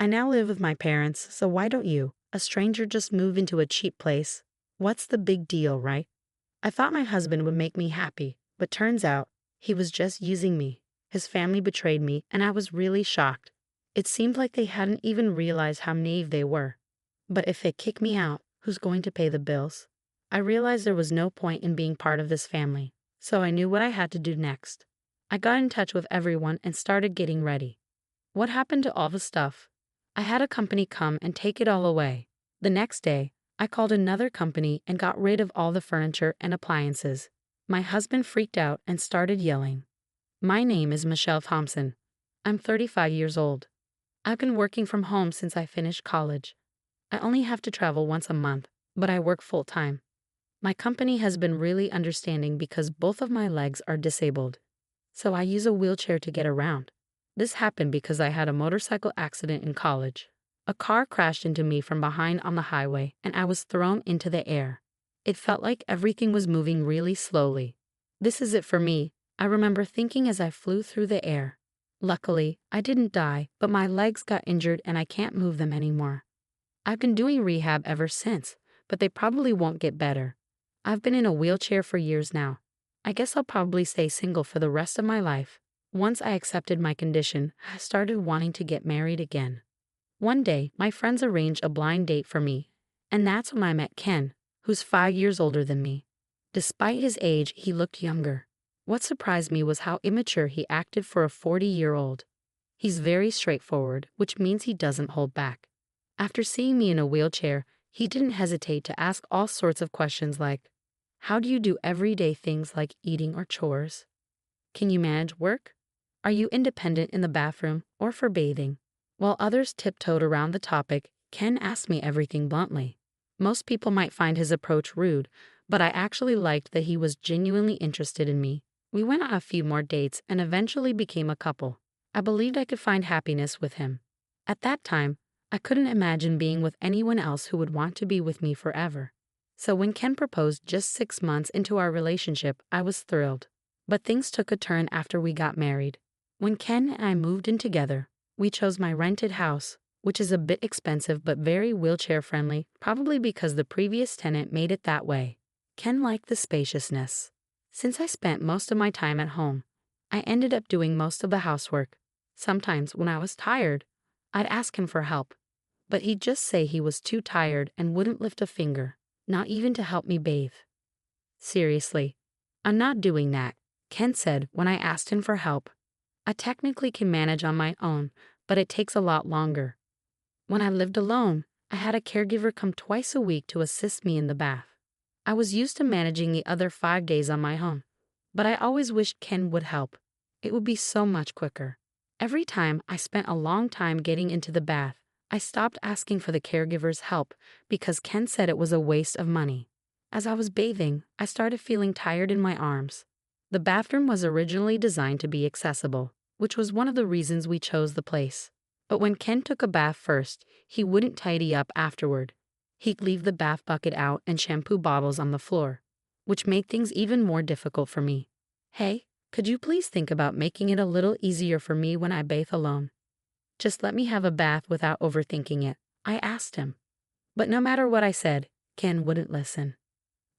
I now live with my parents, so why don't you, a stranger, just move into a cheap place? What's the big deal, right? I thought my husband would make me happy, but turns out he was just using me. His family betrayed me, and I was really shocked. It seemed like they hadn't even realized how naive they were. But if they kick me out, who's going to pay the bills? I realized there was no point in being part of this family, so I knew what I had to do next. I got in touch with everyone and started getting ready. What happened to all the stuff? I had a company come and take it all away. The next day, I called another company and got rid of all the furniture and appliances. My husband freaked out and started yelling. My name is Michelle Thompson. I'm 35 years old. I've been working from home since I finished college. I only have to travel once a month, but I work full time. My company has been really understanding because both of my legs are disabled, so I use a wheelchair to get around. This happened because I had a motorcycle accident in college. A car crashed into me from behind on the highway, and I was thrown into the air. It felt like everything was moving really slowly. This is it for me, I remember thinking as I flew through the air. Luckily, I didn't die, but my legs got injured and I can't move them anymore. I've been doing rehab ever since, but they probably won't get better. I've been in a wheelchair for years now. I guess I'll probably stay single for the rest of my life. Once I accepted my condition, I started wanting to get married again. One day, my friends arranged a blind date for me, and that's when I met Ken, who's 5 years older than me. Despite his age, he looked younger. What surprised me was how immature he acted for a 40-year-old. He's very straightforward, which means he doesn't hold back. After seeing me in a wheelchair, he didn't hesitate to ask all sorts of questions like, how do you do everyday things like eating or chores? Can you manage work? Are you independent in the bathroom or for bathing? While others tiptoed around the topic, Ken asked me everything bluntly. Most people might find his approach rude, but I actually liked that he was genuinely interested in me. We went on a few more dates and eventually became a couple. I believed I could find happiness with him. At that time, I couldn't imagine being with anyone else who would want to be with me forever. So when Ken proposed just 6 months into our relationship, I was thrilled. But things took a turn after we got married. When Ken and I moved in together, we chose my rented house, which is a bit expensive but very wheelchair-friendly, probably because the previous tenant made it that way. Ken liked the spaciousness. Since I spent most of my time at home, I ended up doing most of the housework. Sometimes when I was tired, I'd ask him for help, but he'd just say he was too tired and wouldn't lift a finger, not even to help me bathe. Seriously, I'm not doing that, Ken said when I asked him for help. I technically can manage on my own, but it takes a lot longer. When I lived alone, I had a caregiver come twice a week to assist me in the bath. I was used to managing the other 5 days on my own, but I always wished Ken would help. It would be so much quicker. Every time I spent a long time getting into the bath, I stopped asking for the caregiver's help because Ken said it was a waste of money. As I was bathing, I started feeling tired in my arms. The bathroom was originally designed to be accessible, which was one of the reasons we chose the place. But when Ken took a bath first, he wouldn't tidy up afterward. He'd leave the bath bucket out and shampoo bottles on the floor, which made things even more difficult for me. Hey, could you please think about making it a little easier for me when I bathe alone? Just let me have a bath without overthinking it, I asked him. But no matter what I said, Ken wouldn't listen.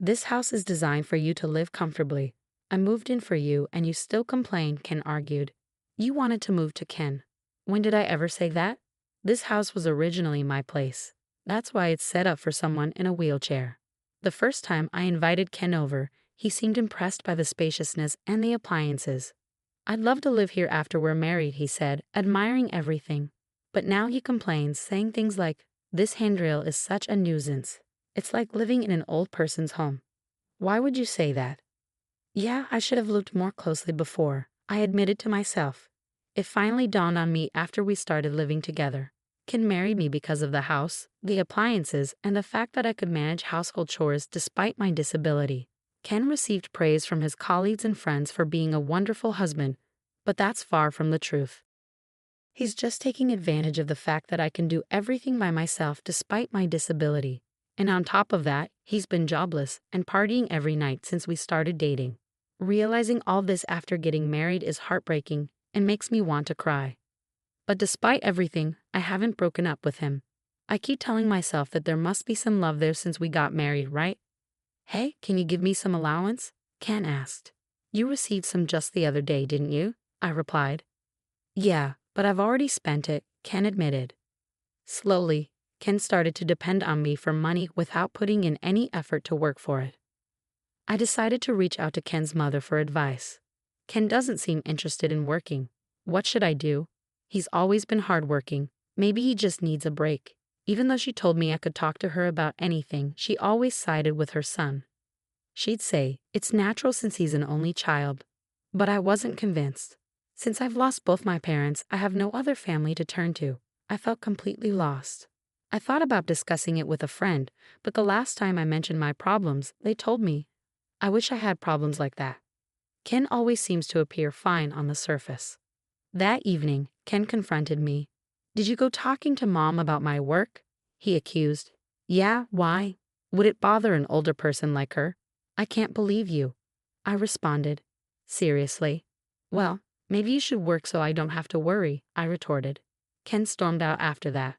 This house is designed for you to live comfortably. I moved in for you and you still complain, Ken argued. You wanted to move to Ken. When did I ever say that? This house was originally my place. That's why it's set up for someone in a wheelchair. The first time I invited Ken over, he seemed impressed by the spaciousness and the appliances. I'd love to live here after we're married, he said, admiring everything. But now he complains, saying things like, this handrail is such a nuisance. It's like living in an old person's home. Why would you say that? Yeah, I should have looked more closely before, I admitted to myself. It finally dawned on me after we started living together. Ken married me because of the house, the appliances, and the fact that I could manage household chores despite my disability. Ken received praise from his colleagues and friends for being a wonderful husband, but that's far from the truth. He's just taking advantage of the fact that I can do everything by myself despite my disability. And on top of that, he's been jobless and partying every night since we started dating. Realizing all this after getting married is heartbreaking and makes me want to cry. But despite everything, I haven't broken up with him. I keep telling myself that there must be some love there since we got married, right? Hey, can you give me some allowance? Ken asked. You received some just the other day, didn't you? I replied. Yeah, but I've already spent it, Ken admitted. Slowly, Ken started to depend on me for money without putting in any effort to work for it. I decided to reach out to Ken's mother for advice. Ken doesn't seem interested in working. What should I do? He's always been hardworking. Maybe he just needs a break. Even though she told me I could talk to her about anything, she always sided with her son. She'd say, it's natural since he's an only child. But I wasn't convinced. Since I've lost both my parents, I have no other family to turn to. I felt completely lost. I thought about discussing it with a friend, but the last time I mentioned my problems, they told me, I wish I had problems like that. Ken always seems to appear fine on the surface. That evening, Ken confronted me. Did you go talking to Mom about my work? He accused. Yeah, why? Would it bother an older person like her? I can't believe you. I responded. Seriously? Well, maybe you should work so I don't have to worry, I retorted. Ken stormed out after that.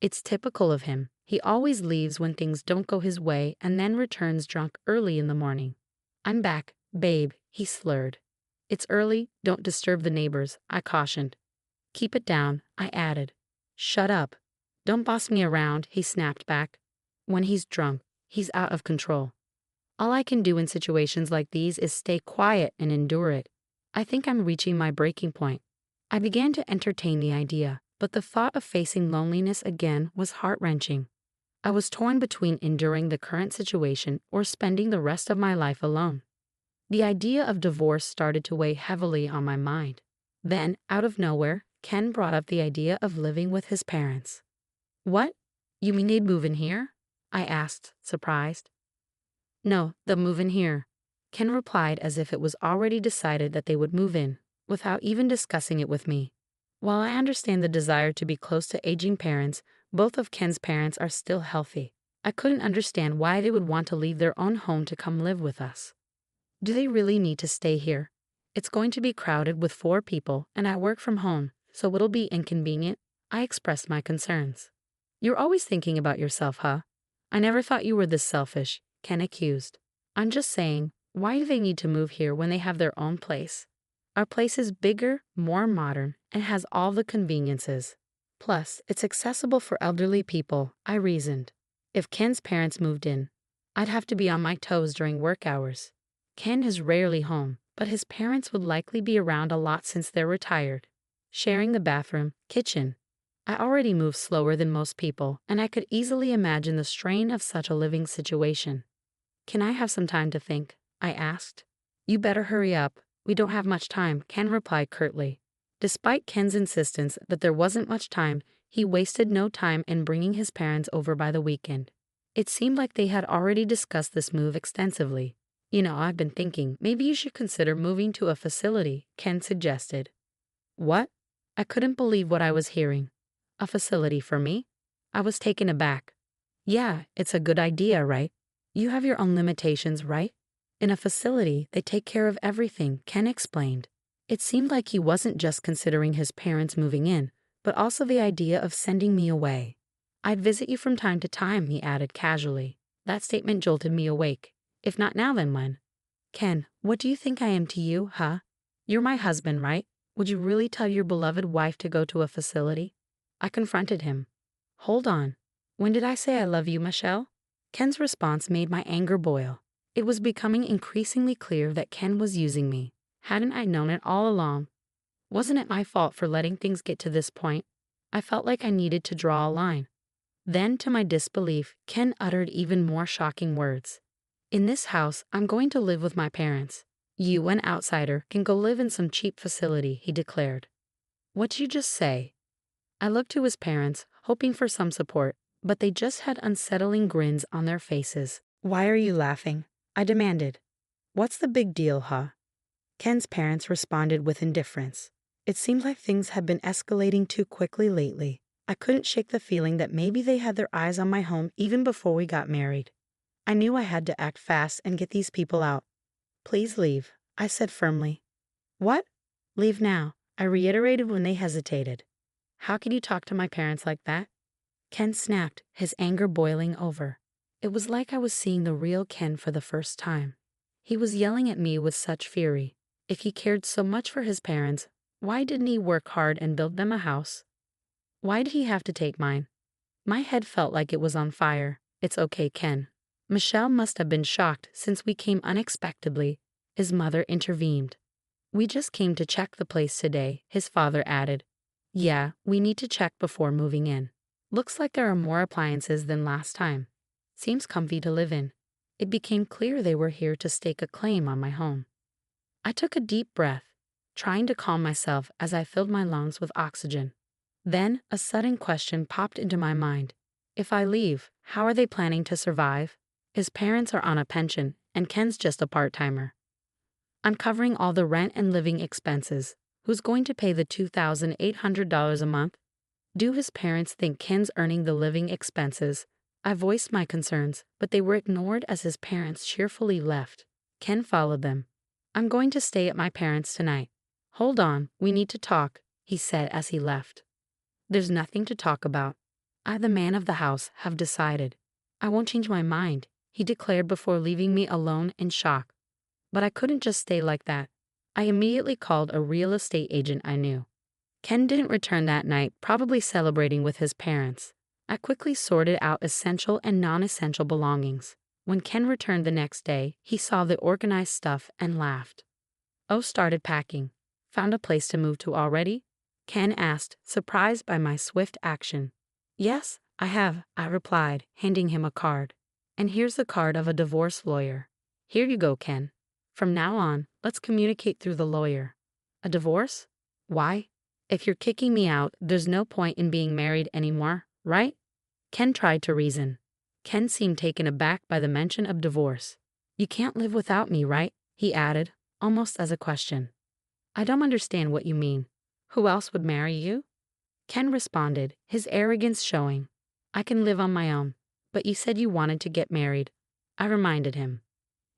It's typical of him. He always leaves when things don't go his way and then returns drunk early in the morning. I'm back, babe, he slurred. It's early, don't disturb the neighbors, I cautioned. Keep it down, I added. Shut up. Don't boss me around, he snapped back. When he's drunk, he's out of control. All I can do in situations like these is stay quiet and endure it. I think I'm reaching my breaking point. I began to entertain the idea, but the thought of facing loneliness again was heart-wrenching. I was torn between enduring the current situation or spending the rest of my life alone. The idea of divorce started to weigh heavily on my mind. Then, out of nowhere, Ken brought up the idea of living with his parents. What? You mean they'd move in here? I asked, surprised. No, they'll move in here. Ken replied as if it was already decided that they would move in, without even discussing it with me. While I understand the desire to be close to aging parents, both of Ken's parents are still healthy. I couldn't understand why they would want to leave their own home to come live with us. Do they really need to stay here? It's going to be crowded with 4 people, and I work from home, so it'll be inconvenient. I expressed my concerns. You're always thinking about yourself, huh? I never thought you were this selfish, Ken accused. I'm just saying, why do they need to move here when they have their own place? Our place is bigger, more modern, and has all the conveniences. Plus, it's accessible for elderly people, I reasoned. If Ken's parents moved in, I'd have to be on my toes during work hours. Ken is rarely home, but his parents would likely be around a lot since they're retired. Sharing the bathroom, kitchen. I already move slower than most people, and I could easily imagine the strain of such a living situation. Can I have some time to think? I asked. You better hurry up. We don't have much time, Ken replied curtly. Despite Ken's insistence that there wasn't much time, he wasted no time in bringing his parents over by the weekend. It seemed like they had already discussed this move extensively. I've been thinking, maybe you should consider moving to a facility, Ken suggested. What? I couldn't believe what I was hearing. A facility for me? I was taken aback. Yeah, it's a good idea, right? You have your own limitations, right? In a facility, they take care of everything, Ken explained. It seemed like he wasn't just considering his parents moving in, but also the idea of sending me away. I'd visit you from time to time, he added casually. That statement jolted me awake. If not now, then when? Ken, what do you think I am to you, huh? You're my husband, right? Would you really tell your beloved wife to go to a facility? I confronted him. Hold on. When did I say I love you, Michelle? Ken's response made my anger boil. It was becoming increasingly clear that Ken was using me. Hadn't I known it all along? Wasn't it my fault for letting things get to this point? I felt like I needed to draw a line. Then, to my disbelief, Ken uttered even more shocking words. In this house, I'm going to live with my parents. You, an outsider, can go live in some cheap facility, he declared. What'd you just say? I looked to his parents, hoping for some support, but they just had unsettling grins on their faces. Why are you laughing? I demanded. What's the big deal, huh? Ken's parents responded with indifference. It seemed like things had been escalating too quickly lately. I couldn't shake the feeling that maybe they had their eyes on my home even before we got married. I knew I had to act fast and get these people out. Please leave, I said firmly. What? Leave now, I reiterated when they hesitated. How could you talk to my parents like that? Ken snapped, his anger boiling over. It was like I was seeing the real Ken for the first time. He was yelling at me with such fury. If he cared so much for his parents, why didn't he work hard and build them a house? Why did he have to take mine? My head felt like it was on fire. It's okay, Ken. Michelle must have been shocked since we came unexpectedly. His mother intervened. We just came to check the place today, his father added. Yeah, we need to check before moving in. Looks like there are more appliances than last time. Seems comfy to live in. It became clear they were here to stake a claim on my home. I took a deep breath, trying to calm myself as I filled my lungs with oxygen. Then, a sudden question popped into my mind. If I leave, how are they planning to survive? His parents are on a pension, and Ken's just a part-timer. I'm covering all the rent and living expenses. Who's going to pay the $2,800 a month? Do his parents think Ken's earning the living expenses? I voiced my concerns, but they were ignored as his parents cheerfully left. Ken followed them. I'm going to stay at my parents' tonight. Hold on, we need to talk, he said as he left. There's nothing to talk about. I, the man of the house, have decided. I won't change my mind, he declared before leaving me alone in shock. But I couldn't just stay like that. I immediately called a real estate agent I knew. Ken didn't return that night, probably celebrating with his parents. I quickly sorted out essential and non-essential belongings. When Ken returned the next day, he saw the organized stuff and laughed. Oh, started packing. Found a place to move to already? Ken asked, surprised by my swift action. Yes, I have, I replied, handing him a card. And here's the card of a divorce lawyer. Here you go, Ken. From now on, let's communicate through the lawyer. A divorce? Why? If you're kicking me out, there's no point in being married anymore, right? Ken tried to reason. Ken seemed taken aback by the mention of divorce. You can't live without me, right? He added, almost as a question. I don't understand what you mean. Who else would marry you? Ken responded, his arrogance showing. I can live on my own, but you said you wanted to get married. I reminded him.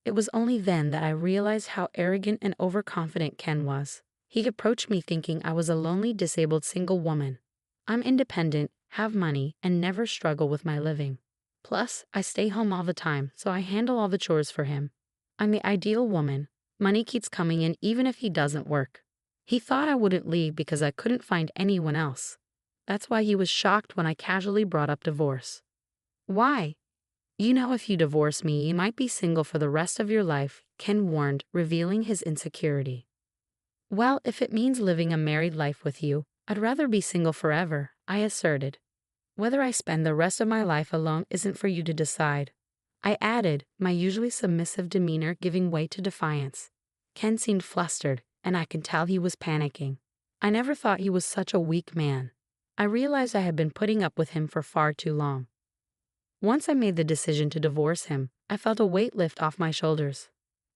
It was only then that I realized how arrogant and overconfident Ken was. He approached me thinking I was a lonely, disabled single woman. I'm independent, have money, and never struggle with my living. Plus, I stay home all the time, so I handle all the chores for him. I'm the ideal woman. Money keeps coming in even if he doesn't work. He thought I wouldn't leave because I couldn't find anyone else. That's why he was shocked when I casually brought up divorce. Why? You know, if you divorce me, you might be single for the rest of your life, Ken warned, revealing his insecurity. Well, if it means living a married life with you, I'd rather be single forever, I asserted. Whether I spend the rest of my life alone isn't for you to decide. I added, my usually submissive demeanor giving way to defiance. Ken seemed flustered, and I could tell he was panicking. I never thought he was such a weak man. I realized I had been putting up with him for far too long. Once I made the decision to divorce him, I felt a weight lift off my shoulders.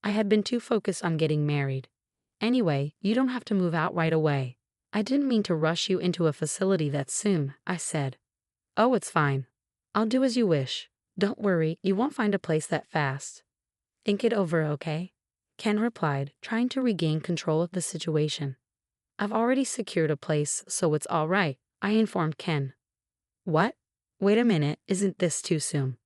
I had been too focused on getting married. Anyway, you don't have to move out right away. I didn't mean to rush you into a facility that soon, I said. Oh, it's fine. I'll do as you wish. Don't worry, you won't find a place that fast. Think it over, okay? Ken replied, trying to regain control of the situation. I've already secured a place, so it's all right, I informed Ken. What? Wait a minute, isn't this too soon?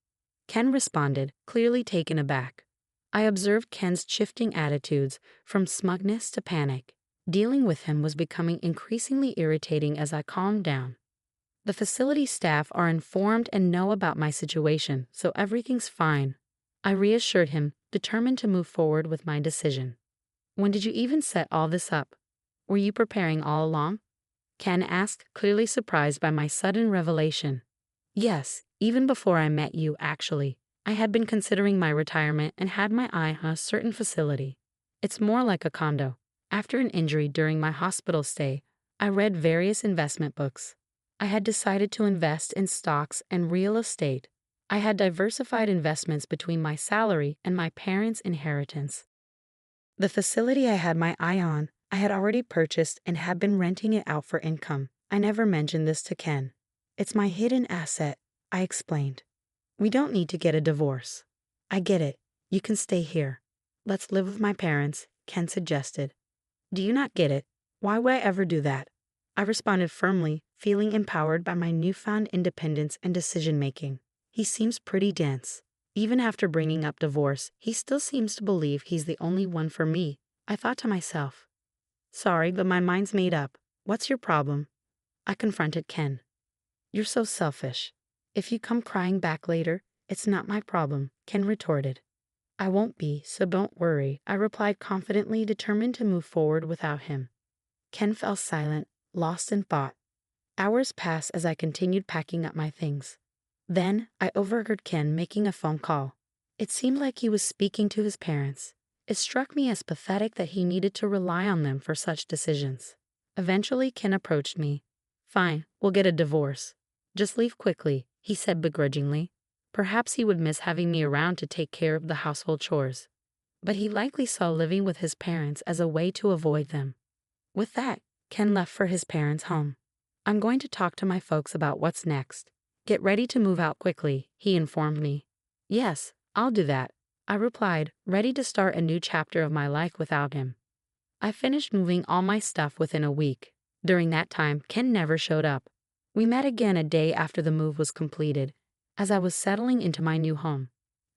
Ken responded, clearly taken aback. I observed Ken's shifting attitudes, from smugness to panic. Dealing with him was becoming increasingly irritating as I calmed down. The facility staff are informed and know about my situation, so everything's fine. I reassured him, determined to move forward with my decision. When did you even set all this up? Were you preparing all along? Ken asked, clearly surprised by my sudden revelation. Yes, even before I met you, actually. I had been considering my retirement and had my eye on a certain facility. It's more like a condo. After an injury during my hospital stay, I read various investment books. I had decided to invest in stocks and real estate. I had diversified investments between my salary and my parents' inheritance. The facility I had my eye on, I had already purchased and had been renting it out for income. I never mentioned this to Ken. It's my hidden asset, I explained. We don't need to get a divorce. I get it. You can stay here. Let's live with my parents, Ken suggested. Do you not get it? Why would I ever do that? I responded firmly, feeling empowered by my newfound independence and decision-making. He seems pretty dense. Even after bringing up divorce, he still seems to believe he's the only one for me. I thought to myself. Sorry, but my mind's made up. What's your problem? I confronted Ken. You're so selfish. If you come crying back later, it's not my problem, Ken retorted. I won't be, so don't worry, I replied confidently, determined to move forward without him. Ken fell silent, lost in thought. Hours passed as I continued packing up my things. Then, I overheard Ken making a phone call. It seemed like he was speaking to his parents. It struck me as pathetic that he needed to rely on them for such decisions. Eventually, Ken approached me. Fine, we'll get a divorce. Just leave quickly, he said begrudgingly. Perhaps he would miss having me around to take care of the household chores. But he likely saw living with his parents as a way to avoid them. With that, Ken left for his parents' home. I'm going to talk to my folks about what's next. Get ready to move out quickly, he informed me. Yes, I'll do that, I replied, ready to start a new chapter of my life without him. I finished moving all my stuff within a week. During that time, Ken never showed up. We met again a day after the move was completed. As I was settling into my new home,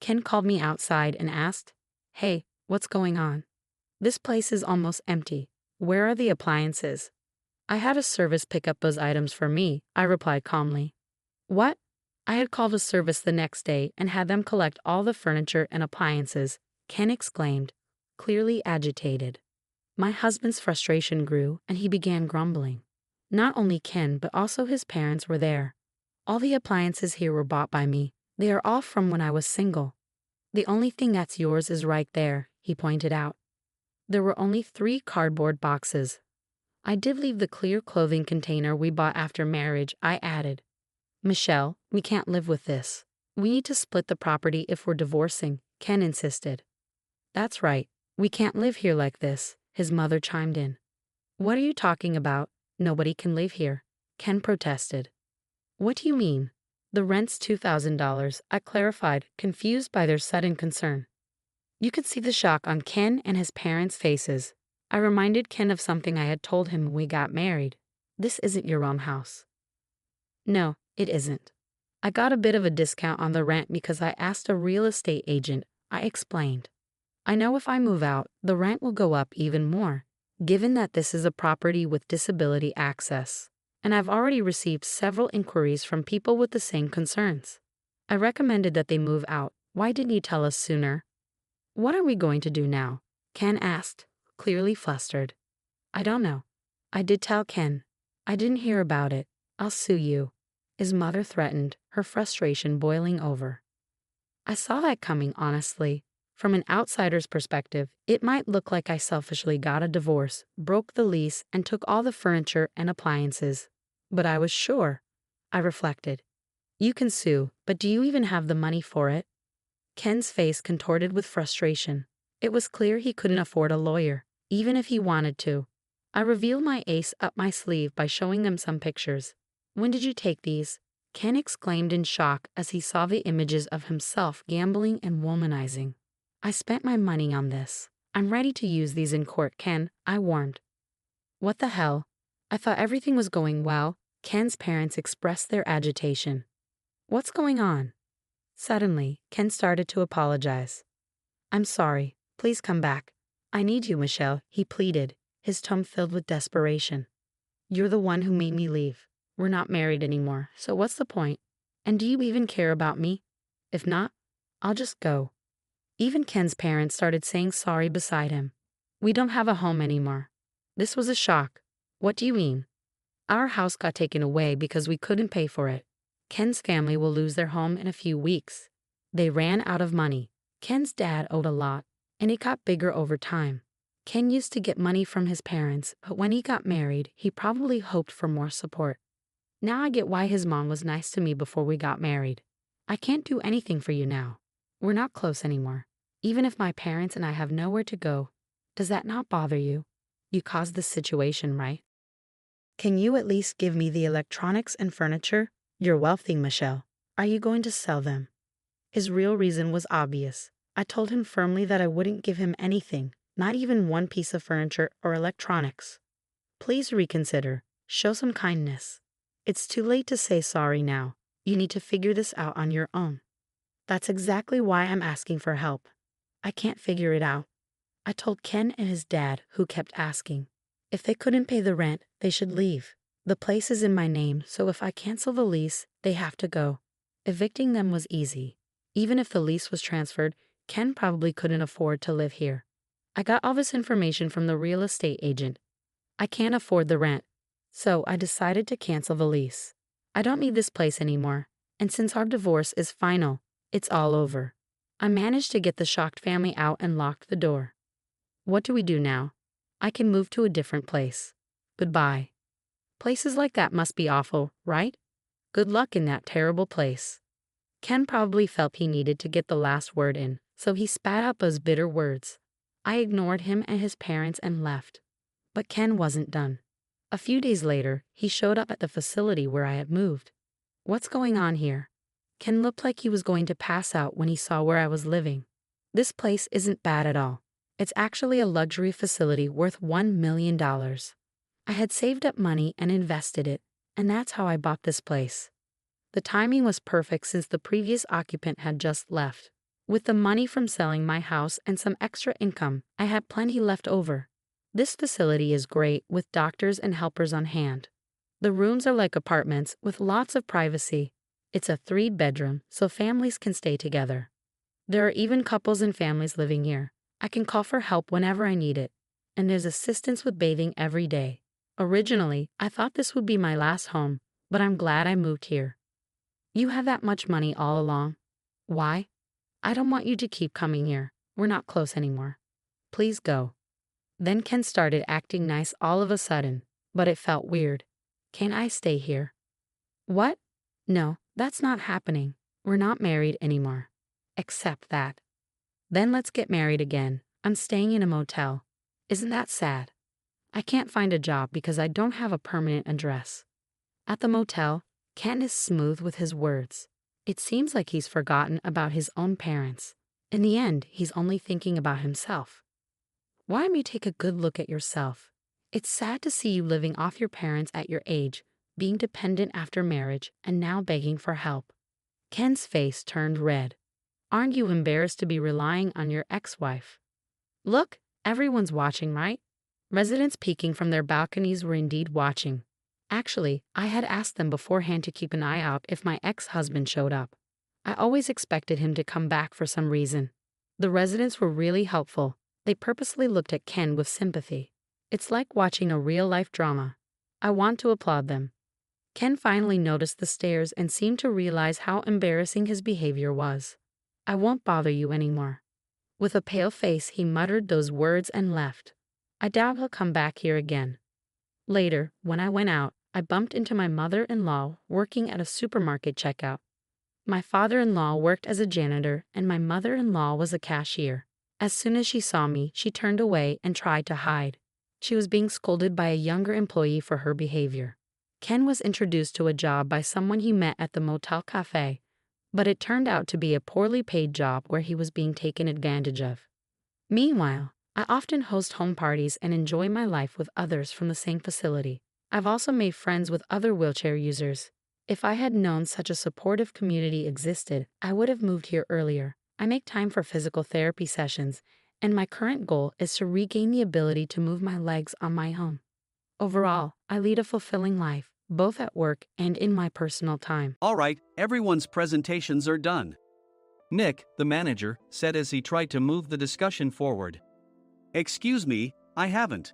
Ken called me outside and asked, Hey, what's going on? This place is almost empty. Where are the appliances? I had a service pick up those items for me, I replied calmly. What? I had called a service the next day and had them collect all the furniture and appliances, Ken exclaimed, clearly agitated. My husband's frustration grew and he began grumbling. Not only Ken, but also his parents were there. All the appliances here were bought by me. They are all from when I was single. The only thing that's yours is right there, he pointed out. There were only 3 cardboard boxes. I did leave the clear clothing container we bought after marriage, I added. Michelle, we can't live with this. We need to split the property if we're divorcing, Ken insisted. That's right. We can't live here like this, his mother chimed in. What are you talking about? Nobody can live here, Ken protested. What do you mean? The rent's $2,000, I clarified, confused by their sudden concern. You could see the shock on Ken and his parents' faces. I reminded Ken of something I had told him when we got married. This isn't your own house. No, it isn't. I got a bit of a discount on the rent because I asked a real estate agent, I explained. I know if I move out, the rent will go up even more, given that this is a property with disability access. And I've already received several inquiries from people with the same concerns. I recommended that they move out. Why didn't you tell us sooner? What are we going to do now? Ken asked, clearly flustered. I don't know. I did tell Ken. I didn't hear about it. I'll sue you. His mother threatened, her frustration boiling over. I saw that coming, honestly. From an outsider's perspective, it might look like I selfishly got a divorce, broke the lease, and took all the furniture and appliances. But I was sure. I reflected. You can sue, but do you even have the money for it? Ken's face contorted with frustration. It was clear he couldn't afford a lawyer, even if he wanted to. I revealed my ace up my sleeve by showing them some pictures. When did you take these? Ken exclaimed in shock as he saw the images of himself gambling and womanizing. I spent my money on this. I'm ready to use these in court, Ken, I warned. What the hell? I thought everything was going well. Ken's parents expressed their agitation. What's going on? Suddenly, Ken started to apologize. I'm sorry. Please come back. I need you, Michelle, he pleaded, his tone filled with desperation. You're the one who made me leave. We're not married anymore, so what's the point? And do you even care about me? If not, I'll just go. Even Ken's parents started saying sorry beside him. We don't have a home anymore. This was a shock. What do you mean? Our house got taken away because we couldn't pay for it. Ken's family will lose their home in a few weeks. They ran out of money. Ken's dad owed a lot, and it got bigger over time. Ken used to get money from his parents, but when he got married, he probably hoped for more support. Now I get why his mom was nice to me before we got married. I can't do anything for you now. We're not close anymore. Even if my parents and I have nowhere to go, does that not bother you? You caused this situation, right? Can you at least give me the electronics and furniture? You're wealthy, Michelle. Are you going to sell them? His real reason was obvious. I told him firmly that I wouldn't give him anything, not even one piece of furniture or electronics. Please reconsider. Show some kindness. It's too late to say sorry now. You need to figure this out on your own. That's exactly why I'm asking for help. I can't figure it out. I told Ken and his dad, who kept asking. If they couldn't pay the rent, they should leave. The place is in my name, so if I cancel the lease, they have to go. Evicting them was easy. Even if the lease was transferred, Ken probably couldn't afford to live here. I got all this information from the real estate agent. I can't afford the rent, so I decided to cancel the lease. I don't need this place anymore, and since our divorce is final, it's all over. I managed to get the shocked family out and locked the door. What do we do now? I can move to a different place. Goodbye. Places like that must be awful, right? Good luck in that terrible place. Ken probably felt he needed to get the last word in, so he spat out those bitter words. I ignored him and his parents and left. But Ken wasn't done. A few days later, he showed up at the facility where I had moved. What's going on here? Ken looked like he was going to pass out when he saw where I was living. This place isn't bad at all. It's actually a luxury facility worth $1 million. I had saved up money and invested it, and that's how I bought this place. The timing was perfect since the previous occupant had just left. With the money from selling my house and some extra income, I had plenty left over. This facility is great with doctors and helpers on hand. The rooms are like apartments with lots of privacy. It's a 3-bedroom, so families can stay together. There are even couples and families living here. I can call for help whenever I need it, and there's assistance with bathing every day. Originally, I thought this would be my last home, but I'm glad I moved here. You had that much money all along. Why? I don't want you to keep coming here. We're not close anymore. Please go. Then Ken started acting nice all of a sudden, but it felt weird. Can I stay here? What? No, that's not happening. We're not married anymore. Accept that. Then let's get married again. I'm staying in a motel. Isn't that sad? I can't find a job because I don't have a permanent address. At the motel, Ken is smooth with his words. It seems like he's forgotten about his own parents. In the end, he's only thinking about himself. Why don't you take a good look at yourself? It's sad to see you living off your parents at your age, being dependent after marriage, and now begging for help. Ken's face turned red. Aren't you embarrassed to be relying on your ex-wife? Look, everyone's watching, right? Residents peeking from their balconies were indeed watching. Actually, I had asked them beforehand to keep an eye out if my ex-husband showed up. I always expected him to come back for some reason. The residents were really helpful. They purposely looked at Ken with sympathy. It's like watching a real-life drama. I want to applaud them. Ken finally noticed the stares and seemed to realize how embarrassing his behavior was. I won't bother you anymore. With a pale face, he muttered those words and left. I doubt he'll come back here again. Later, when I went out, I bumped into my mother-in-law working at a supermarket checkout. My father-in-law worked as a janitor and my mother-in-law was a cashier. As soon as she saw me, she turned away and tried to hide. She was being scolded by a younger employee for her behavior. Ken was introduced to a job by someone he met at the motel cafe, but it turned out to be a poorly paid job where he was being taken advantage of. Meanwhile, I often host home parties and enjoy my life with others from the same facility. I've also made friends with other wheelchair users. If I had known such a supportive community existed, I would have moved here earlier. I make time for physical therapy sessions, and my current goal is to regain the ability to move my legs on my own. Overall, I lead a fulfilling life, both at work and in my personal time. All right, everyone's presentations are done. Nick, the manager, said as he tried to move the discussion forward. Excuse me, I haven't.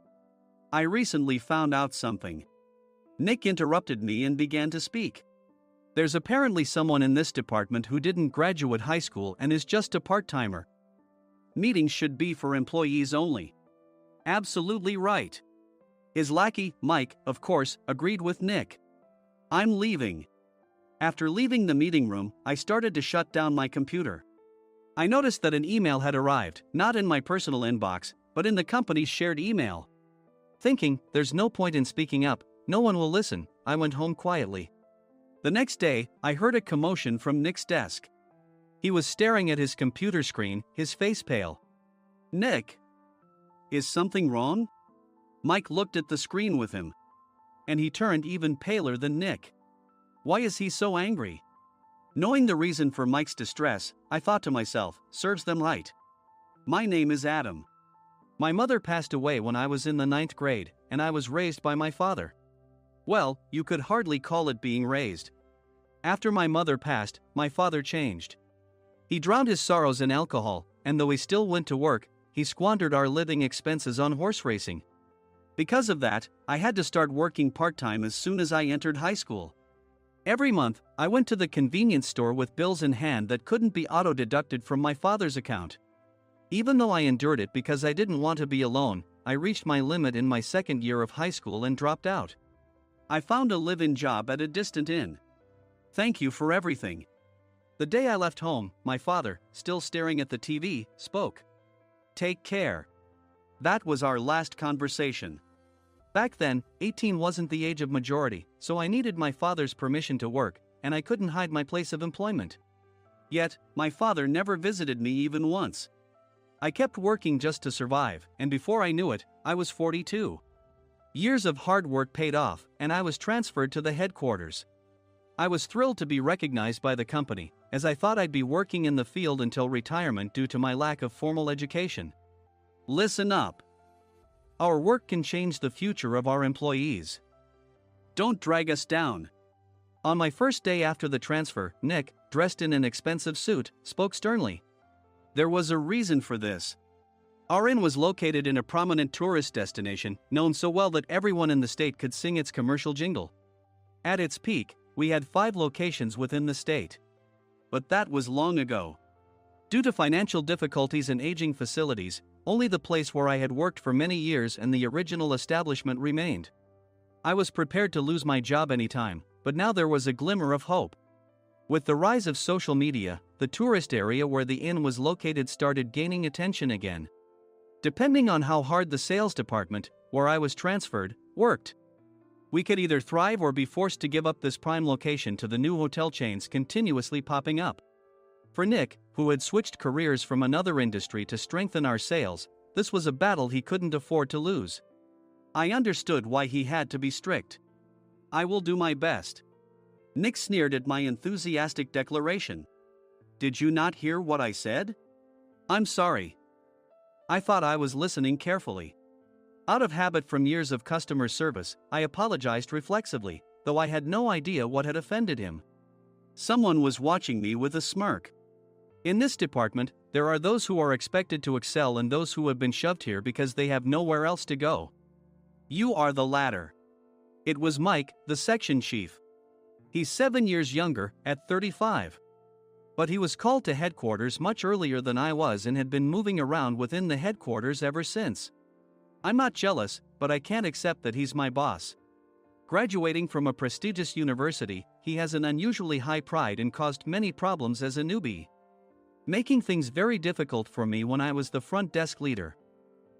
I recently found out something. Nick interrupted me and began to speak. There's apparently someone in this department who didn't graduate high school and is just a part-timer. Meetings should be for employees only. Absolutely right. His lackey, Mike, of course, agreed with Nick. I'm leaving. After leaving the meeting room, I started to shut down my computer. I noticed that an email had arrived, not in my personal inbox, but in the company's shared email. Thinking, there's no point in speaking up, no one will listen, I went home quietly. The next day, I heard a commotion from Nick's desk. He was staring at his computer screen, his face pale. Nick? Is something wrong? Mike looked at the screen with him. and he turned even paler than Nick. Why is he so angry? Knowing the reason for Mike's distress, I thought to myself, serves them right. My name is Adam. My mother passed away when I was in the 9th grade, and I was raised by my father. Well, you could hardly call it being raised. After my mother passed, my father changed. He drowned his sorrows in alcohol, and though he still went to work, he squandered our living expenses on horse racing. Because of that, I had to start working part-time as soon as I entered high school. Every month, I went to the convenience store with bills in hand that couldn't be auto-deducted from my father's account. Even though I endured it because I didn't want to be alone, I reached my limit in my second year of high school and dropped out. I found a live-in job at a distant inn. Thank you for everything. The day I left home, my father, still staring at the TV, spoke. Take care. That was our last conversation. Back then, 18 wasn't the age of majority, so I needed my father's permission to work, and I couldn't hide my place of employment. Yet, my father never visited me even once. I kept working just to survive, and before I knew it, I was 42. Years of hard work paid off, and I was transferred to the headquarters. I was thrilled to be recognized by the company, as I thought I'd be working in the field until retirement due to my lack of formal education. Listen up. Our work can change the future of our employees. Don't drag us down. On my first day after the transfer, Nick, dressed in an expensive suit, spoke sternly. There was a reason for this. Our inn was located in a prominent tourist destination, known so well that everyone in the state could sing its commercial jingle. At its peak, we had 5 locations within the state. But that was long ago. Due to financial difficulties and aging facilities, only the place where I had worked for many years and the original establishment remained. I was prepared to lose my job anytime, but now there was a glimmer of hope. With the rise of social media, the tourist area where the inn was located started gaining attention again. Depending on how hard the sales department, where I was transferred, worked, we could either thrive or be forced to give up this prime location to the new hotel chains continuously popping up. For Nick, who had switched careers from another industry to strengthen our sales, this was a battle he couldn't afford to lose. I understood why he had to be strict. I will do my best. Nick sneered at my enthusiastic declaration. Did you not hear what I said? I'm sorry. I thought I was listening carefully. Out of habit from years of customer service, I apologized reflexively, though I had no idea what had offended him. Someone was watching me with a smirk. In this department, there are those who are expected to excel and those who have been shoved here because they have nowhere else to go. You are the latter. It was Mike, the section chief. He's 7 years younger, at 35. But he was called to headquarters much earlier than I was and had been moving around within the headquarters ever since. I'm not jealous, but I can't accept that he's my boss. Graduating from a prestigious university, he has an unusually high pride and caused many problems as a newbie, making things very difficult for me when I was the front desk leader.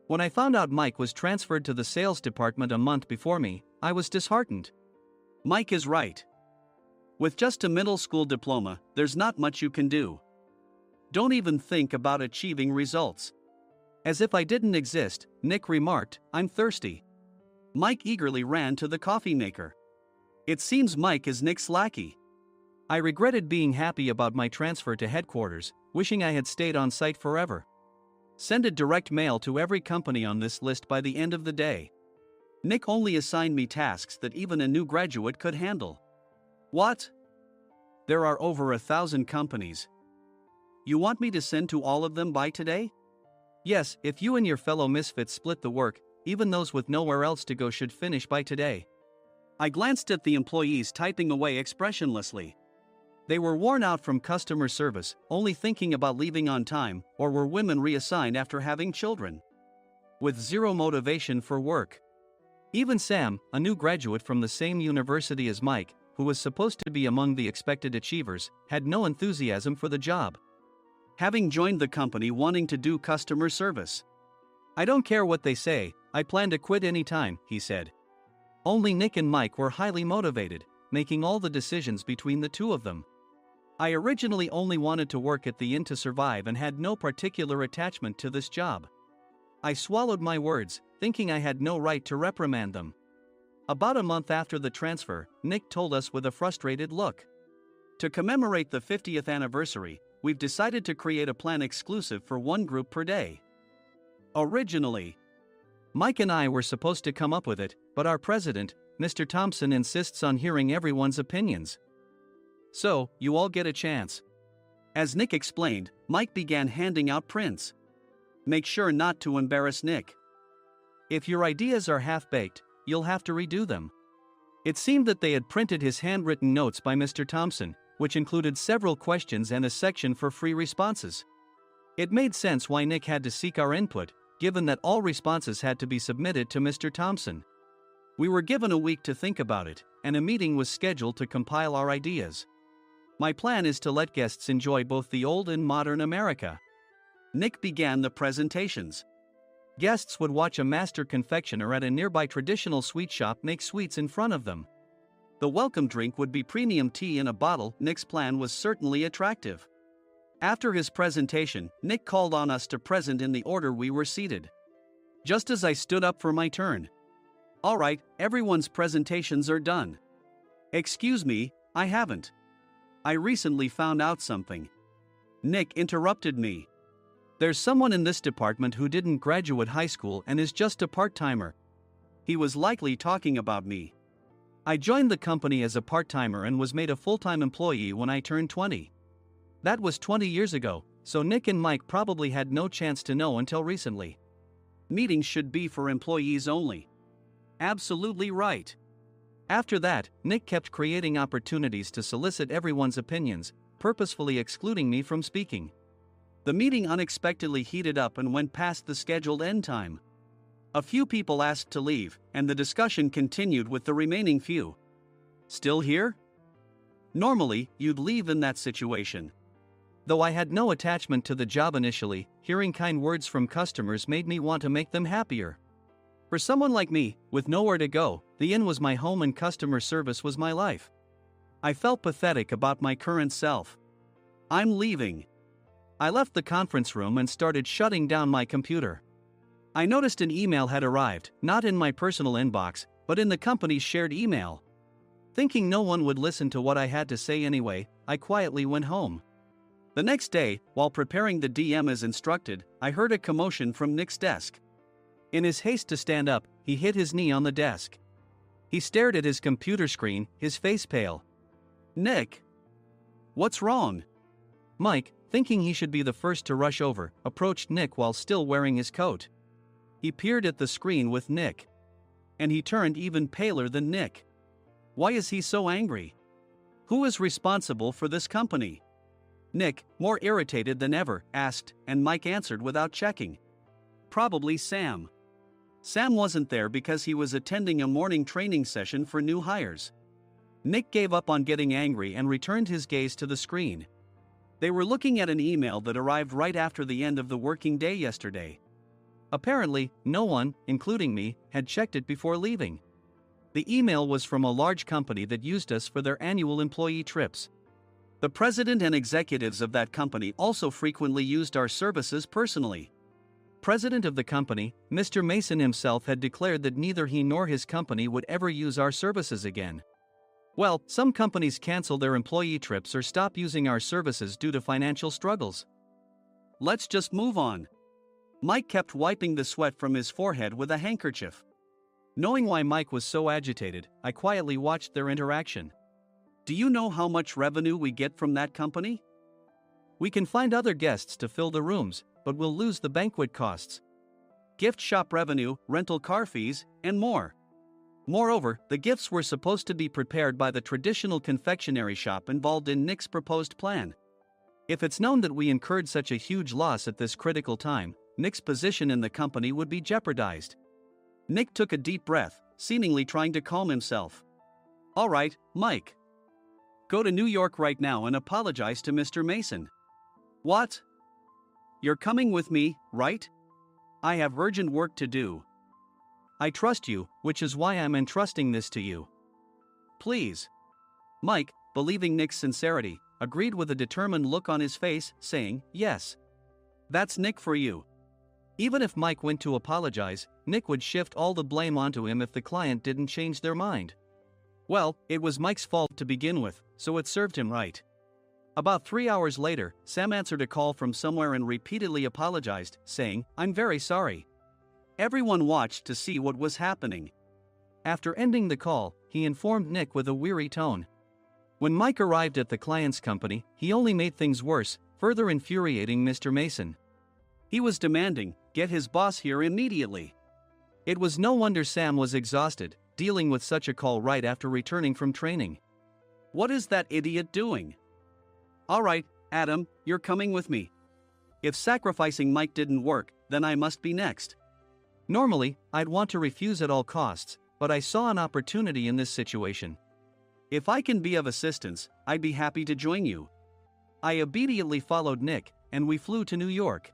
When I found out Mike was transferred to the sales department a month before me, I was disheartened. Mike is right. With just a middle school diploma, there's not much you can do. Don't even think about achieving results. As if I didn't exist, Nick remarked, I'm thirsty. Mike eagerly ran to the coffee maker. It seems Mike is Nick's lackey. I regretted being happy about my transfer to headquarters, wishing I had stayed on site forever. Send a direct mail to every company on this list by the end of the day. Nick only assigned me tasks that even a new graduate could handle. What? There are over 1,000 companies. You want me to send to all of them by today? Yes, if you and your fellow misfits split the work, even those with nowhere else to go should finish by today. I glanced at the employees typing away expressionlessly. They were worn out from customer service, only thinking about leaving on time, or were women reassigned after having children, with zero motivation for work. Even Sam, a new graduate from the same university as Mike, who was supposed to be among the expected achievers, had no enthusiasm for the job, having joined the company wanting to do customer service. I don't care what they say, I plan to quit anytime, he said. Only Nick and Mike were highly motivated, making all the decisions between the two of them. I originally only wanted to work at the inn to survive and had no particular attachment to this job. I swallowed my words, thinking I had no right to reprimand them. About a month after the transfer, Nick told us with a frustrated look. To commemorate the 50th anniversary, we've decided to create a plan exclusive for one group per day. Originally, Mike and I were supposed to come up with it, but our president, Mr. Thompson, insists on hearing everyone's opinions. So, you all get a chance. As Nick explained, Mike began handing out prints. Make sure not to embarrass Nick. If your ideas are half-baked, you'll have to redo them. It seemed that they had printed his handwritten notes by Mr. Thompson, which included several questions and a section for free responses. It made sense why Nick had to seek our input, given that all responses had to be submitted to Mr. Thompson. We were given a week to think about it, and a meeting was scheduled to compile our ideas. My plan is to let guests enjoy both the old and modern America. Nick began the presentations. Guests would watch a master confectioner at a nearby traditional sweet shop make sweets in front of them. The welcome drink would be premium tea in a bottle. Nick's plan was certainly attractive. After his presentation, Nick called on us to present in the order we were seated. Just as I stood up for my turn. All right, everyone's presentations are done. Excuse me, I haven't. I recently found out something. Nick interrupted me. There's someone in this department who didn't graduate high school and is just a part-timer. He was likely talking about me. I joined the company as a part-timer and was made a full-time employee when I turned 20. That was 20 years ago, so Nick and Mike probably had no chance to know until recently. Meetings should be for employees only. Absolutely right. After that, Nick kept creating opportunities to solicit everyone's opinions, purposefully excluding me from speaking. The meeting unexpectedly heated up and went past the scheduled end time. A few people asked to leave, and the discussion continued with the remaining few. Still here? Normally, you'd leave in that situation. Though I had no attachment to the job initially, hearing kind words from customers made me want to make them happier. For someone like me, with nowhere to go, the inn was my home and customer service was my life. I felt pathetic about my current self. I'm leaving. I left the conference room and started shutting down my computer. I noticed an email had arrived, not in my personal inbox, but in the company's shared email. Thinking no one would listen to what I had to say anyway, I quietly went home. The next day, while preparing the DM as instructed, I heard a commotion from Nick's desk. In his haste to stand up, he hit his knee on the desk. He stared at his computer screen, his face pale. Nick! What's wrong? Mike, thinking he should be the first to rush over, approached Nick while still wearing his coat. He peered at the screen with Nick. And he turned even paler than Nick. Why is he so angry? Who is responsible for this company? Nick, more irritated than ever, asked, and Mike answered without checking. Probably Sam. Sam wasn't there because he was attending a morning training session for new hires. Nick gave up on getting angry and returned his gaze to the screen. They were looking at an email that arrived right after the end of the working day yesterday. Apparently, no one, including me, had checked it before leaving. The email was from a large company that used us for their annual employee trips. The president and executives of that company also frequently used our services personally. President of the company, Mr. Mason himself, had declared that neither he nor his company would ever use our services again. Well, some companies cancel their employee trips or stop using our services due to financial struggles. Let's just move on. Mike kept wiping the sweat from his forehead with a handkerchief. Knowing why Mike was so agitated, I quietly watched their interaction. Do you know how much revenue we get from that company? We can find other guests to fill the rooms, but we'll lose the banquet costs, gift shop revenue, rental car fees, and more. Moreover, the gifts were supposed to be prepared by the traditional confectionery shop involved in Nick's proposed plan. If it's known that we incurred such a huge loss at this critical time, Nick's position in the company would be jeopardized. Nick took a deep breath, seemingly trying to calm himself. All right, Mike. Go to New York right now and apologize to Mr. Mason. What? You're coming with me, right? I have urgent work to do. I trust you, which is why I'm entrusting this to you. Please. Mike, believing Nick's sincerity, agreed with a determined look on his face, saying, Yes. That's Nick for you. Even if Mike went to apologize, Nick would shift all the blame onto him if the client didn't change their mind. Well, it was Mike's fault to begin with, so it served him right. About 3 hours later, Sam answered a call from somewhere and repeatedly apologized, saying, "I'm very sorry." Everyone watched to see what was happening. After ending the call, he informed Nick with a weary tone. When Mike arrived at the client's company, he only made things worse, further infuriating Mr. Mason. He was demanding, "Get his boss here immediately." It was no wonder Sam was exhausted, dealing with such a call right after returning from training. "What is that idiot doing?" "All right, Adam, you're coming with me. If sacrificing Mike didn't work, then I must be next." Normally, I'd want to refuse at all costs, but I saw an opportunity in this situation. "If I can be of assistance, I'd be happy to join you." I obediently followed Nick, and we flew to New York.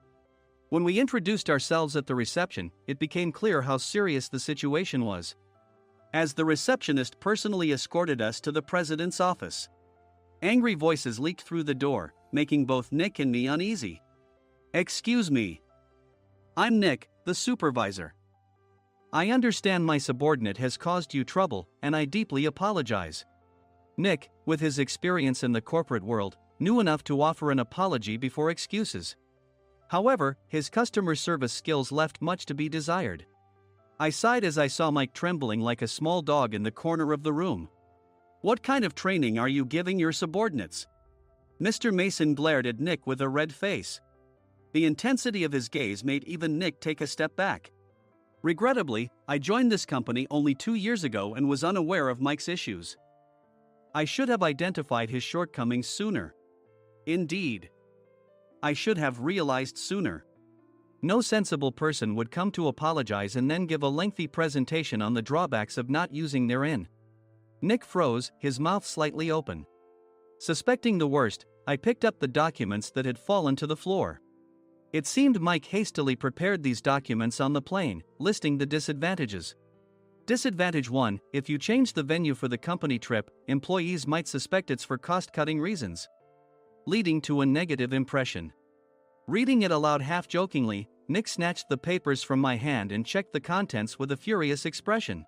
When we introduced ourselves at the reception, it became clear how serious the situation was, as the receptionist personally escorted us to the president's office. Angry voices leaked through the door, making both Nick and me uneasy. "Excuse me. I'm Nick, the supervisor. I understand my subordinate has caused you trouble, and I deeply apologize." Nick, with his experience in the corporate world, knew enough to offer an apology before excuses. However, his customer service skills left much to be desired. I sighed as I saw Mike trembling like a small dog in the corner of the room. "What kind of training are you giving your subordinates?" Mr. Mason glared at Nick with a red face. The intensity of his gaze made even Nick take a step back. Regrettably, I joined this company only 2 years ago and was unaware of Mike's issues. I should have identified his shortcomings sooner. Indeed, I should have realized sooner. No sensible person would come to apologize and then give a lengthy presentation on the drawbacks of not using their in. Nick froze, his mouth slightly open. Suspecting the worst, I picked up the documents that had fallen to the floor. It seemed Mike hastily prepared these documents on the plane, listing the disadvantages. Disadvantage 1: if you change the venue for the company trip, employees might suspect it's for cost-cutting reasons, leading to a negative impression. Reading it aloud half-jokingly, Nick snatched the papers from my hand and checked the contents with a furious expression.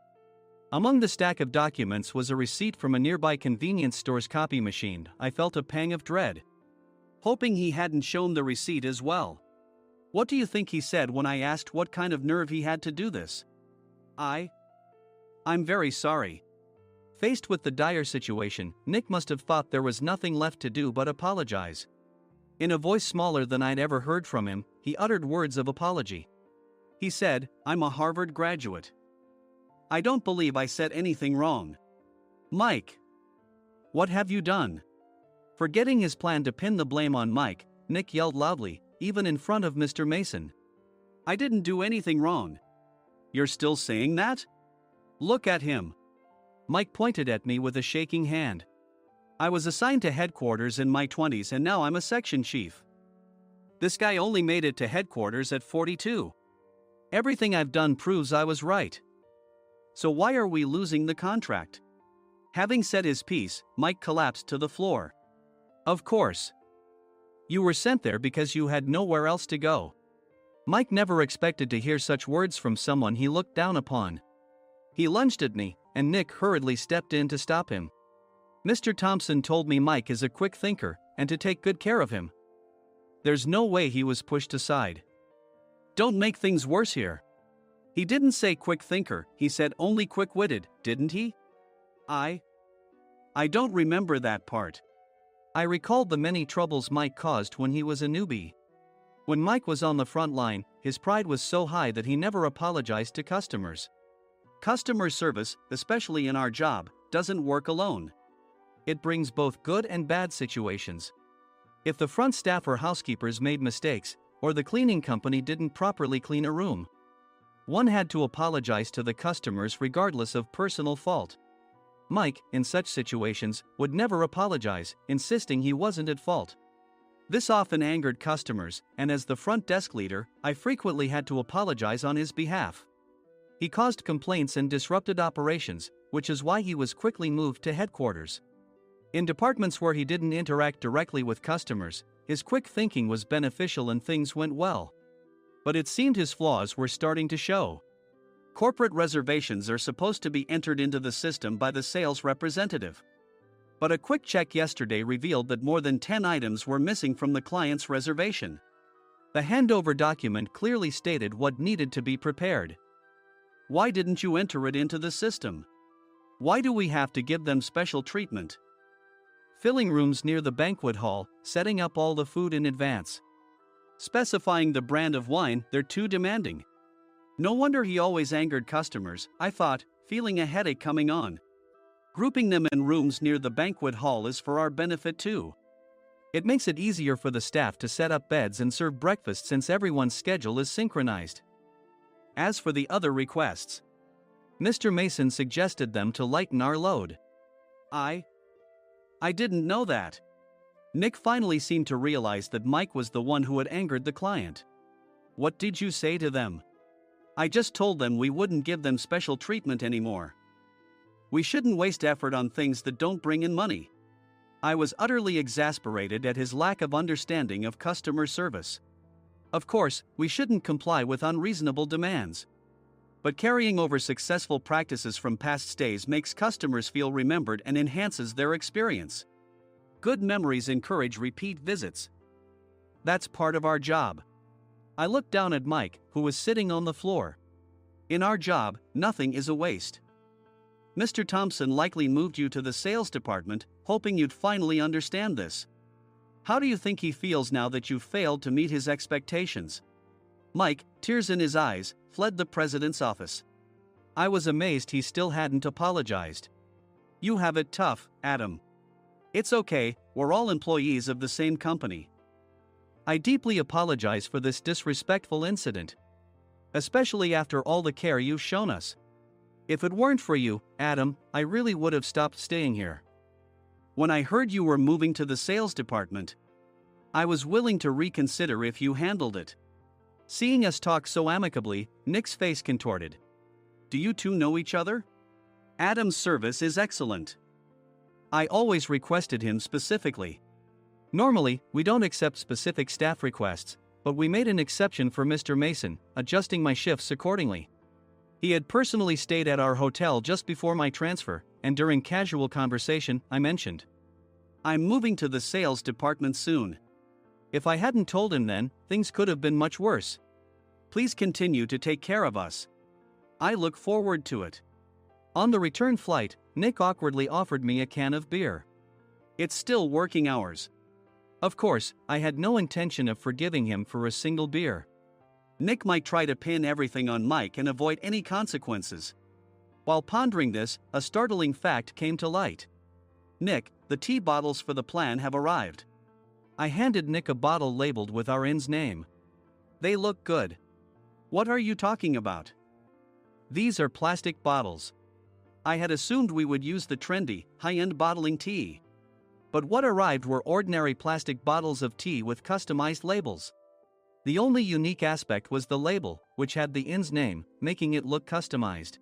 Among the stack of documents was a receipt from a nearby convenience store's copy machine. I felt a pang of dread, hoping he hadn't shown the receipt as well. What do you think he said when I asked what kind of nerve he had to do this? I'm very sorry." Faced with the dire situation, Nick must have thought there was nothing left to do but apologize. In a voice smaller than I'd ever heard from him, he uttered words of apology. He said, "I'm a Harvard graduate. I don't believe I said anything wrong." "Mike, what have you done?" Forgetting his plan to pin the blame on Mike, Nick yelled loudly, even in front of Mr. Mason. "I didn't do anything wrong." "You're still saying that? Look at him." Mike pointed at me with a shaking hand. "I was assigned to headquarters in my 20s and now I'm a section chief. This guy only made it to headquarters at 42. Everything I've done proves I was right. So why are we losing the contract?" Having said his piece, Mike collapsed to the floor. "Of course. You were sent there because you had nowhere else to go." Mike never expected to hear such words from someone he looked down upon. He lunged at me, and Nick hurriedly stepped in to stop him. "Mr. Thompson told me Mike is a quick thinker, and to take good care of him." There's no way he was pushed aside. "Don't make things worse here. He didn't say quick thinker, he said only quick-witted, didn't he?" I don't remember that part." I recalled the many troubles Mike caused when he was a newbie. When Mike was on the front line, his pride was so high that he never apologized to customers. Customer service, especially in our job, doesn't work alone. It brings both good and bad situations. If the front staff or housekeepers made mistakes, or the cleaning company didn't properly clean a room, one had to apologize to the customers regardless of personal fault. Mike, in such situations, would never apologize, insisting he wasn't at fault. This often angered customers, and as the front desk leader, I frequently had to apologize on his behalf. He caused complaints and disrupted operations, which is why he was quickly moved to headquarters. In departments where he didn't interact directly with customers, his quick thinking was beneficial and things went well. But it seemed his flaws were starting to show. Corporate reservations are supposed to be entered into the system by the sales representative. But a quick check yesterday revealed that more than 10 items were missing from the client's reservation. The handover document clearly stated what needed to be prepared. Why didn't you enter it into the system? Why do we have to give them special treatment? Filling rooms near the banquet hall, setting up all the food in advance. Specifying the brand of wine, they're too demanding. No wonder he always angered customers, I thought, feeling a headache coming on. Grouping them in rooms near the banquet hall is for our benefit too. It makes it easier for the staff to set up beds and serve breakfast since everyone's schedule is synchronized. As for the other requests, Mr. Mason suggested them to lighten our load. I didn't know that. Nick finally seemed to realize that Mike was the one who had angered the client. What did you say to them? I just told them we wouldn't give them special treatment anymore. We shouldn't waste effort on things that don't bring in money. I was utterly exasperated at his lack of understanding of customer service. Of course, we shouldn't comply with unreasonable demands. But carrying over successful practices from past stays makes customers feel remembered and enhances their experience. Good memories encourage repeat visits. That's part of our job. I looked down at Mike, who was sitting on the floor. In our job, nothing is a waste. Mr. Thompson likely moved you to the sales department, hoping you'd finally understand this. How do you think he feels now that you've failed to meet his expectations? Mike, tears in his eyes, fled the president's office. I was amazed he still hadn't apologized. You have it tough, Adam. It's okay, we're all employees of the same company. I deeply apologize for this disrespectful incident. Especially after all the care you've shown us. If it weren't for you, Adam, I really would have stopped staying here. When I heard you were moving to the sales department, I was willing to reconsider if you handled it. Seeing us talk so amicably, Nick's face contorted. Do you two know each other? Adam's service is excellent. I always requested him specifically. Normally, we don't accept specific staff requests, but we made an exception for Mr. Mason, adjusting my shifts accordingly. He had personally stayed at our hotel just before my transfer, and during casual conversation, I mentioned, I'm moving to the sales department soon. If I hadn't told him then, things could have been much worse. Please continue to take care of us. I look forward to it. On the return flight, Nick awkwardly offered me a can of beer. It's still working hours. Of course, I had no intention of forgiving him for a single beer. Nick might try to pin everything on Mike and avoid any consequences. While pondering this, a startling fact came to light. Nick, the tea bottles for the plan have arrived. I handed Nick a bottle labeled with our inn's name. They look good. What are you talking about? These are plastic bottles. I had assumed we would use the trendy, high-end bottling tea. But what arrived were ordinary plastic bottles of tea with customized labels. The only unique aspect was the label, which had the inn's name, making it look customized.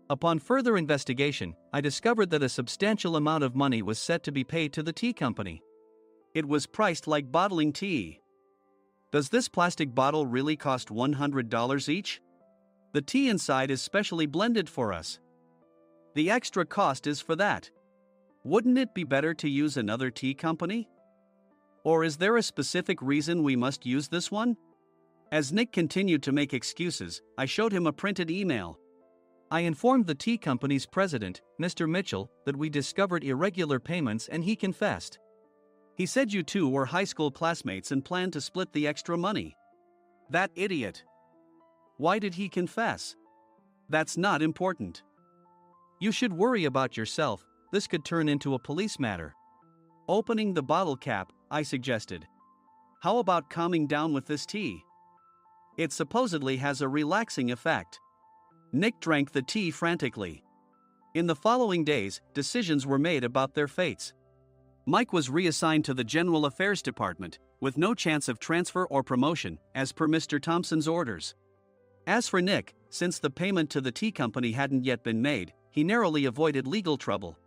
Upon further investigation, I discovered that a substantial amount of money was set to be paid to the tea company. It was priced like bottling tea. Does this plastic bottle really cost $100 each? The tea inside is specially blended for us. The extra cost is for that. Wouldn't it be better to use another tea company? Or is there a specific reason we must use this one? As Nick continued to make excuses, I showed him a printed email. I informed the tea company's president, Mr. Mitchell, that we discovered irregular payments and he confessed. He said you two were high school classmates and planned to split the extra money. That idiot. Why did he confess? That's not important. You should worry about yourself, this could turn into a police matter. Opening the bottle cap, I suggested. How about calming down with this tea? It supposedly has a relaxing effect. Nick drank the tea frantically. In the following days, decisions were made about their fates. Mike was reassigned to the General Affairs Department, with no chance of transfer or promotion, as per Mr. Thompson's orders. As for Nick, since the payment to the tea company hadn't yet been made, he narrowly avoided legal trouble.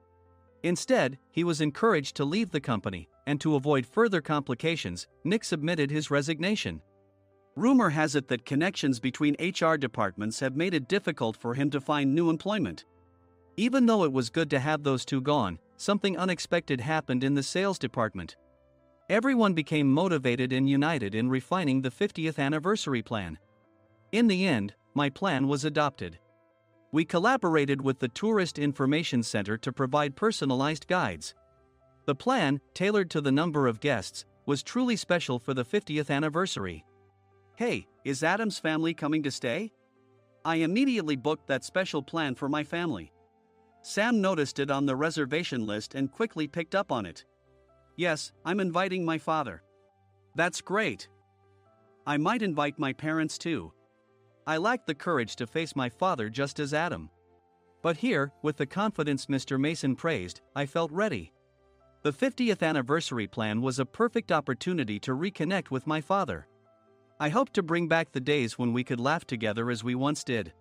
Instead, he was encouraged to leave the company, and to avoid further complications, Nick submitted his resignation. Rumor has it that connections between HR departments have made it difficult for him to find new employment. Even though it was good to have those two gone, something unexpected happened in the sales department. Everyone became motivated and united in refining the 50th anniversary plan. In the end, my plan was adopted. We collaborated with the Tourist Information Center to provide personalized guides. The plan, tailored to the number of guests, was truly special for the 50th anniversary. Hey, is Adam's family coming to stay? I immediately booked that special plan for my family. Sam noticed it on the reservation list and quickly picked up on it. Yes, I'm inviting my father. That's great. I might invite my parents too. I lacked the courage to face my father just as Adam. But here, with the confidence Mr. Mason praised, I felt ready. The 50th anniversary plan was a perfect opportunity to reconnect with my father. I hoped to bring back the days when we could laugh together as we once did.